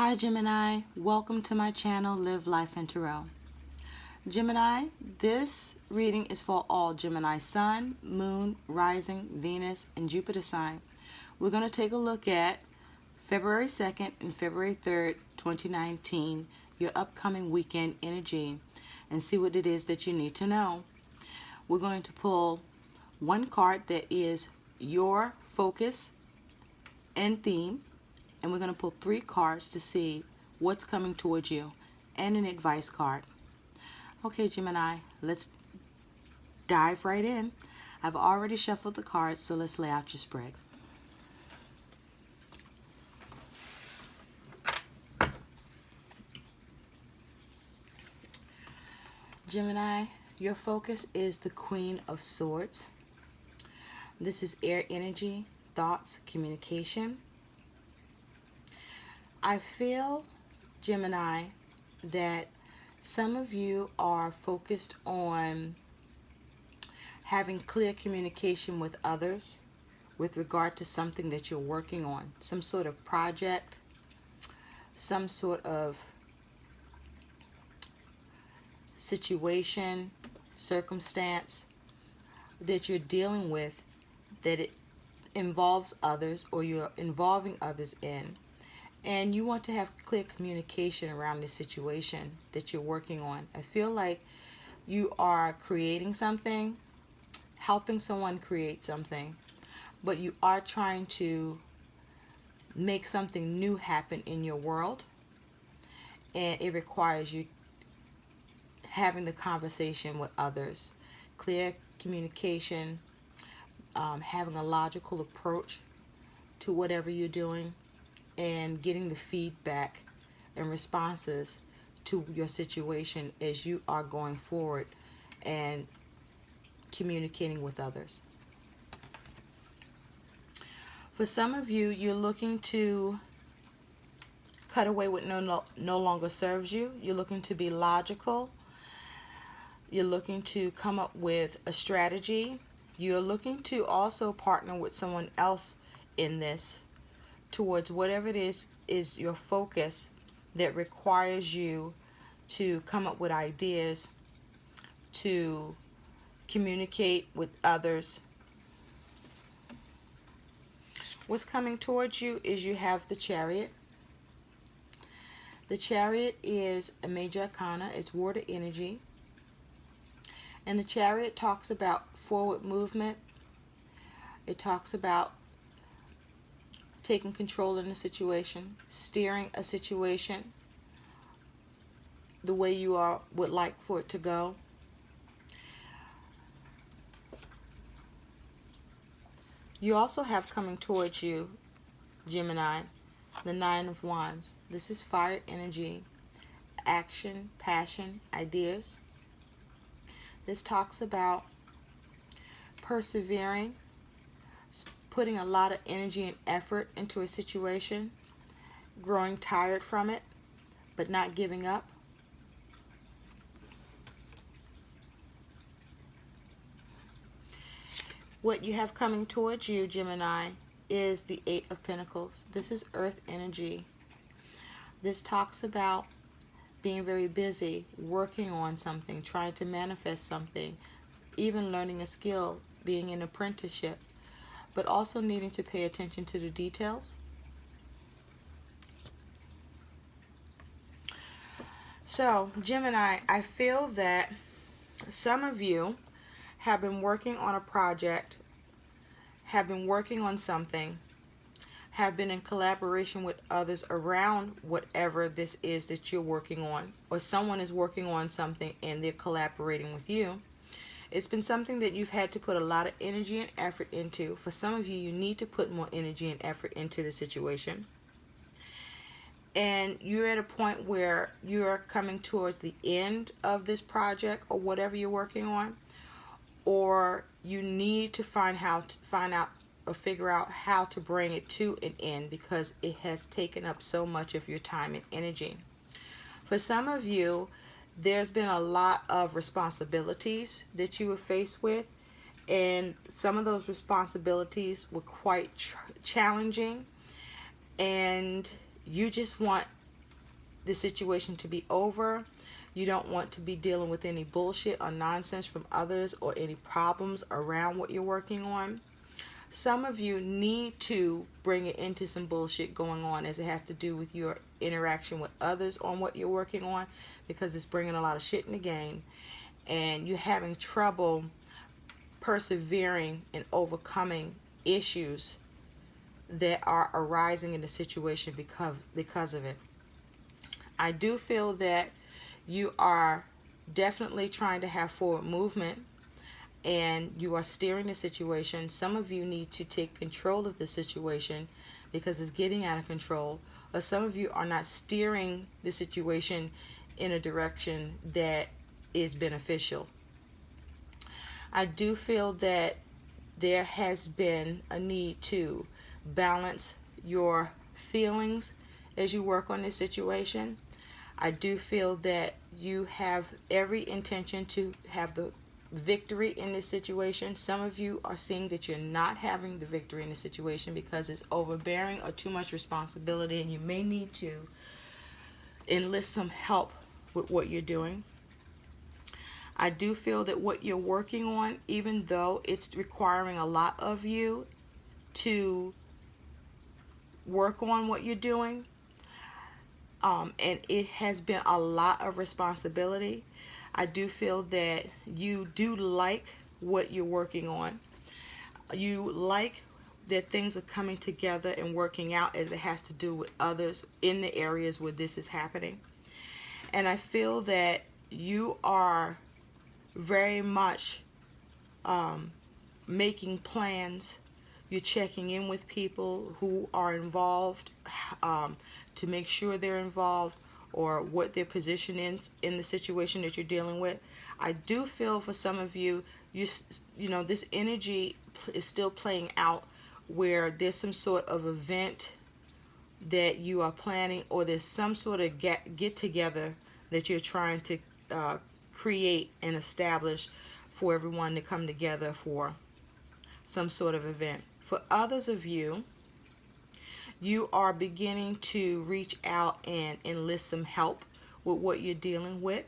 Hi Gemini, welcome to my channel Live Life in Tarot. Gemini, this reading is for all Gemini Sun, Moon, Rising, Venus, and Jupiter sign. We're going to take a look at February 2nd and February 3rd, 2019, your upcoming weekend energy, and see what it is that you need to know. We're going to pull one card that is your focus and theme, and we're going to pull 3 cards to see what's coming towards you and an advice card. Okay, Gemini, let's dive right in. I've already shuffled the cards, so let's lay out your spread. Gemini, your focus is the Queen of Swords. This is air energy, thoughts, communication. I feel, Gemini, that some of you are focused on having clear communication with others with regard to something that you're working on, some sort of project, some sort of situation, circumstance that you're dealing with, that it involves others or you're involving others in. And you want to have clear communication around the situation that you're working on. I feel like you are creating something, helping someone create something, but you are trying to make something new happen in your world. And it requires you having the conversation with others, clear communication, having a logical approach to whatever you're doing, and getting the feedback and responses to your situation as you are going forward and communicating with others. For some of you, you're looking to cut away what no longer serves you. You're looking to be logical. You're looking to come up with a strategy. You're looking to also partner with someone else in this towards whatever it is your focus that requires you to come up with ideas, to communicate with others. What's coming towards you is you have the Chariot. The Chariot is a major arcana. It's water energy. And the Chariot talks about forward movement. It talks about taking control in a situation, steering a situation the way you would like for it to go. You also have coming towards you, Gemini, the Nine of Wands. This is fire energy, action, passion, ideas. This talks about persevering, putting a lot of energy and effort into a situation, growing tired from it, but not giving up. What you have coming towards you, Gemini, is the Eight of Pentacles. This is earth energy. This talks about being very busy, working on something, trying to manifest something, even learning a skill, being in apprenticeship, but also needing to pay attention to the details. So, Gemini, I feel that some of you have been working on a project, have been working on something, have been in collaboration with others around whatever this is that you're working on, or someone is working on something and they're collaborating with you. It's been something that you've had to put a lot of energy and effort into. For some of you, you need to put more energy and effort into the situation. And you're at a point where you're coming towards the end of this project or whatever you're working on, or you need to figure out how to bring it to an end because it has taken up so much of your time and energy. For some of you, there's been a lot of responsibilities that you were faced with, and some of those responsibilities were quite challenging, and you just want the situation to be over. You don't want to be dealing with any bullshit or nonsense from others or any problems around what you're working on. Some of you need to bring it into some bullshit going on as it has to do with your interaction with others on what you're working on, because it's bringing a lot of shit in the game and you're having trouble persevering and overcoming issues that are arising in the situation because of it. I do feel that you are definitely trying to have forward movement and you are steering the situation. Some of you need to take control of the situation because it's getting out of control, or some of you are not steering the situation in a direction that is beneficial. I do feel that there has been a need to balance your feelings as you work on this situation. I do feel that you have every intention to have the victory in this situation. Some of you are seeing that you're not having the victory in the situation because it's overbearing or too much responsibility, and you may need to enlist some help with what you're doing. I do feel that what you're working on, even though it's requiring a lot of you to work on what you're doing, and it has been a lot of responsibility, I do feel that you do like what you're working on. You like that things are coming together and working out as it has to do with others in the areas where this is happening. And I feel that you are very much making plans. You're checking in with people who are involved to make sure they're involved or what their position is in the situation that you're dealing with. I do feel for some of you, you know, this energy is still playing out where there's some sort of event that you are planning, or there's some sort of get together that you're trying to create and establish for everyone to come together for some sort of event. For others of you, you are beginning to reach out and enlist some help with what you're dealing with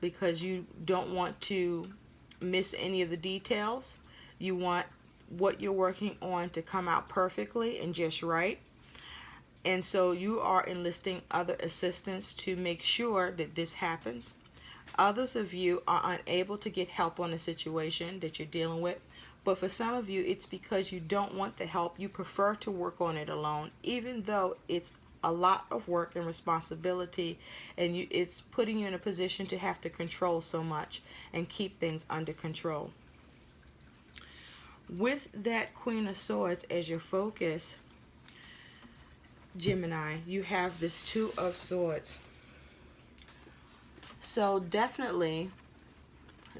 because you don't want to miss any of the details. You want what you're working on to come out perfectly and just right. And so you are enlisting other assistance to make sure that this happens. Others of you are unable to get help on the situation that you're dealing with. But for some of you, it's because you don't want the help. You prefer to work on it alone, even though it's a lot of work and responsibility, and it's putting you in a position to have to control so much and keep things under control. With that Queen of Swords as your focus, Gemini, you have this Two of Swords. So definitely,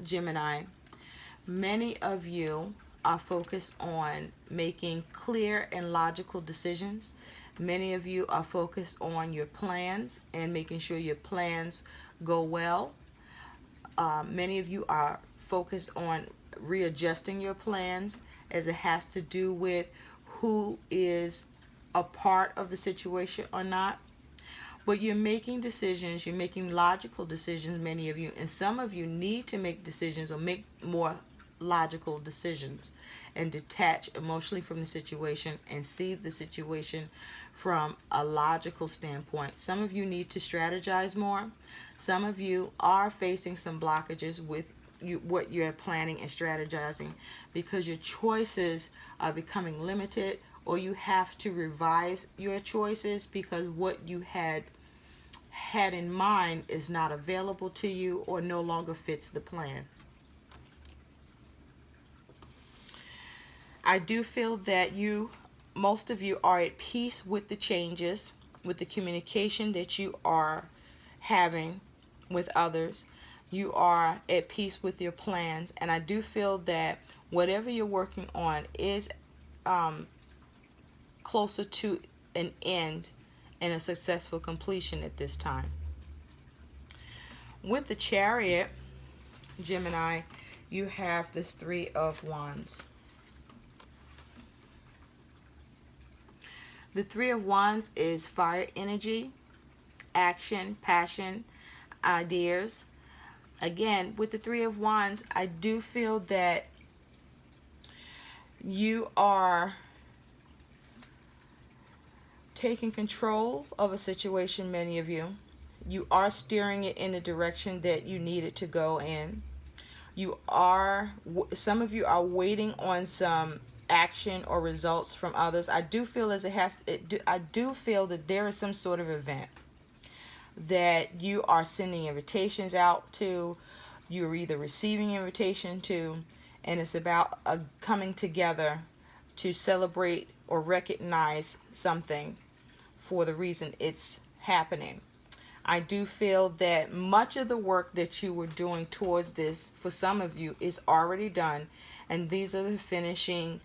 Gemini, many of you are focused on making clear and logical decisions. Many of you are focused on your plans and making sure your plans go well. Many of you are focused on readjusting your plans as it has to do with who is a part of the situation or not. But you're making decisions, you're making logical decisions, many of you, and some of you need to make decisions or make more logical decisions and detach emotionally from the situation and see the situation from a logical standpoint. Some of you need to strategize more. Some of you are facing some blockages with what you're planning and strategizing because your choices are becoming limited, or you have to revise your choices because what you had in mind is not available to you or no longer fits the plan. I do feel that most of you are at peace with the changes, with the communication that you are having with others. You are at peace with your plans, and I do feel that whatever you're working on is closer to an end and a successful completion at this time. With the Chariot, Gemini, you have this Three of Wands. The Three of Wands is fire energy, action, passion, ideas. Again, with the Three of Wands, I do feel that you are taking control of a situation, many of you. You are steering it in the direction that you need it to go in. Some of you are waiting on some action or results from others. I do feel I do feel that there is some sort of event that you are sending invitations out to, you're either receiving invitation to, and it's about a coming together to celebrate or recognize something for the reason it's happening. I do feel that much of the work that you were doing towards this, for some of you, is already done, and these are the finishing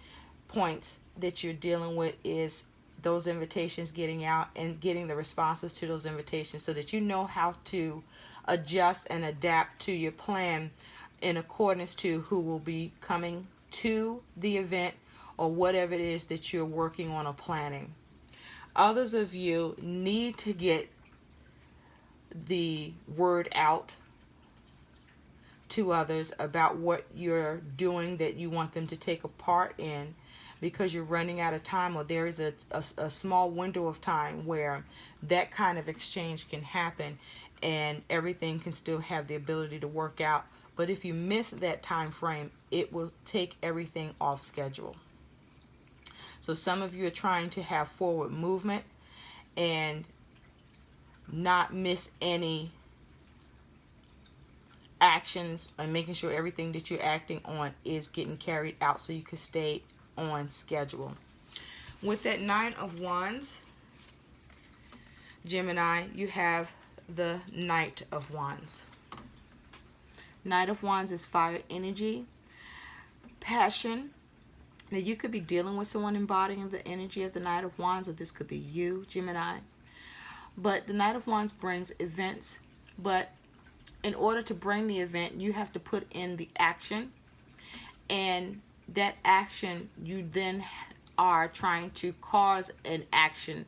points that you're dealing with, is those invitations getting out and getting the responses to those invitations so that you know how to adjust and adapt to your plan in accordance to who will be coming to the event or whatever it is that you're working on or planning. Others of you need to get the word out to others about what you're doing that you want them to take a part in, because you're running out of time, or there is a small window of time where that kind of exchange can happen and everything can still have the ability to work out. But if you miss that time frame, it will take everything off schedule. So some of you are trying to have forward movement and not miss any actions, and making sure everything that you're acting on is getting carried out so you can stay on schedule. With that Nine of Wands, Gemini, you have the Knight of Wands. Knight of Wands is fire energy, passion. Now you could be dealing with someone embodying the energy of the Knight of Wands, or this could be you, Gemini. But the Knight of Wands brings events, but in order to bring the event, you have to put in the action, and that action, you then are trying to cause an action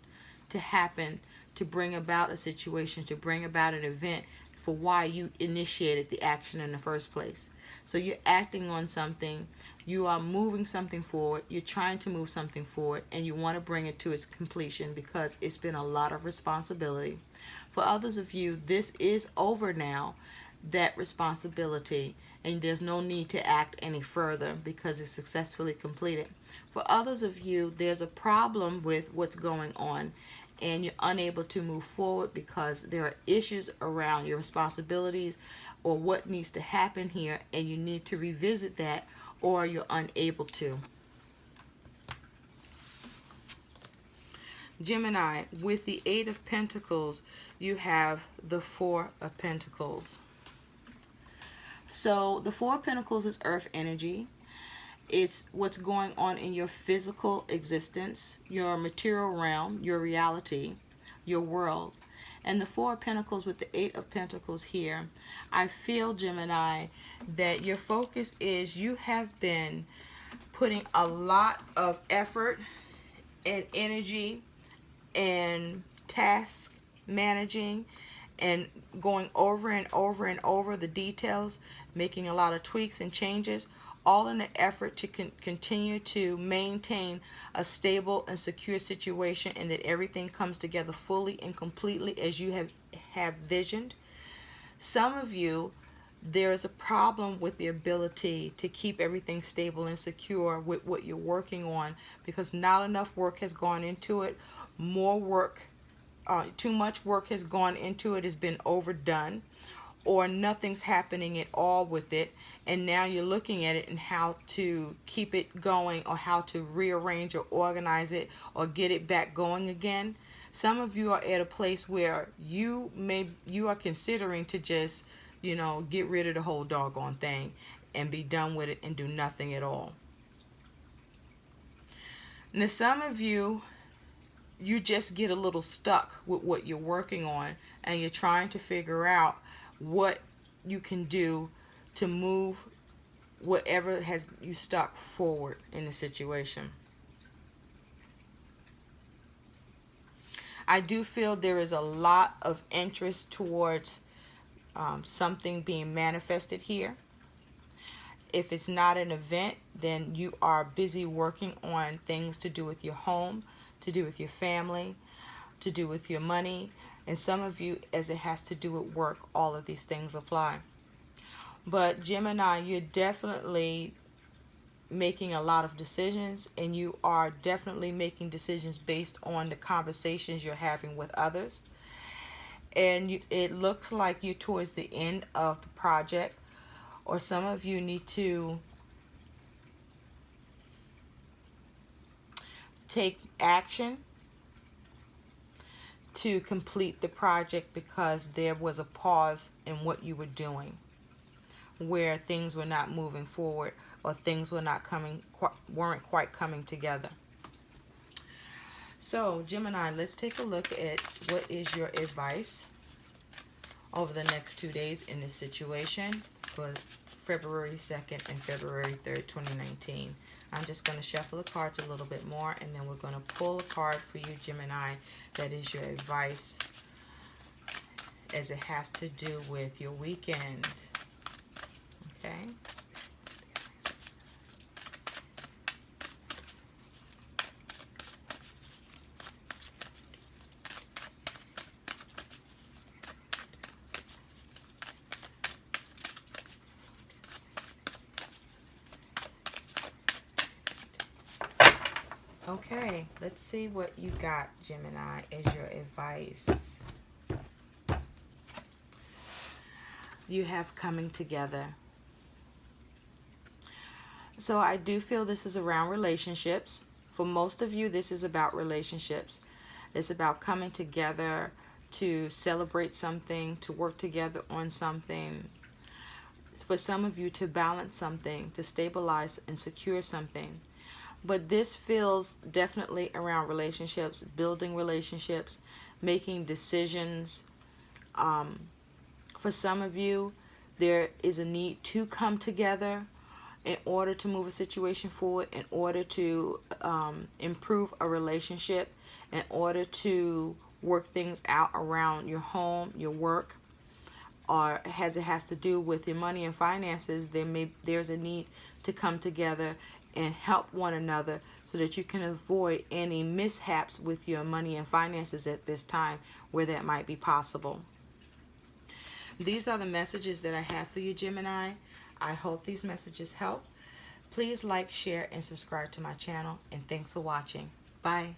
to happen, to bring about a situation, to bring about an event for why you initiated the action in the first place. So you're acting on something, you are moving something forward, you're trying to move something forward, and you want to bring it to its completion because it's been a lot of responsibility. For others of you, this is over now, that responsibility, and there's no need to act any further because it's successfully completed. For others of you, there's a problem with what's going on and you're unable to move forward because there are issues around your responsibilities or what needs to happen here, and you need to revisit that, or you're unable to. Gemini, with the Eight of Pentacles, you have the Four of Pentacles. So the Four of Pentacles is earth energy. It's what's going on in your physical existence, your material realm, your reality, your world. And the Four of Pentacles with the Eight of Pentacles here, I feel, Gemini, that your focus is, you have been putting a lot of effort and energy and task managing and going over and over and over the details, making a lot of tweaks and changes, all in the effort to continue to maintain a stable and secure situation, and that everything comes together fully and completely as you have visioned. Some of you, there is a problem with the ability to keep everything stable and secure with what you're working on, because not enough work has gone into it. More work, too much work has gone into it, has been overdone, or nothing's happening at all with it, and now you're looking at it and how to keep it going, or how to rearrange or organize it or get it back going again. Some of you are at a place where you are considering to just, get rid of the whole doggone thing and be done with it and do nothing at all. Now some of you just get a little stuck with what you're working on, and you're trying to figure out what you can do to move whatever has you stuck forward in the situation. I do feel there is a lot of interest towards something being manifested here. If it's not an event, then you are busy working on things to do with your home, to do with your family, to do with your money. And some of you, as it has to do with work, all of these things apply. But Gemini, you're definitely making a lot of decisions, and you are definitely making decisions based on the conversations you're having with others. And it looks like you're towards the end of the project, or some of you need to take action to complete the project because there was a pause in what you were doing, where things were not moving forward, or things were not weren't quite coming together. So Gemini, let's take a look at what is your advice over the next 2 days in this situation for February 2nd and February 3rd, 2019. I'm just going to shuffle the cards a little bit more, and then we're going to pull a card for you, Gemini, that is your advice as it has to do with your weekend. Okay? Okay, let's see what you got, Gemini, as your advice. You have coming together. So I do feel this is around relationships. For most of you, this is about relationships. It's about coming together to celebrate something, to work together on something. For some of you, to balance something, to stabilize and secure something. But this feels definitely around relationships, building relationships, making decisions. For some of you, there is a need to come together in order to move a situation forward, in order to improve a relationship, in order to work things out around your home, your work, or as it has to do with your money and finances. There's a need to come together and help one another so that you can avoid any mishaps with your money and finances at this time where that might be possible. These are the messages that I have for you, Gemini. I hope these messages help. Please like, share, and subscribe to my channel, and thanks for watching. Bye.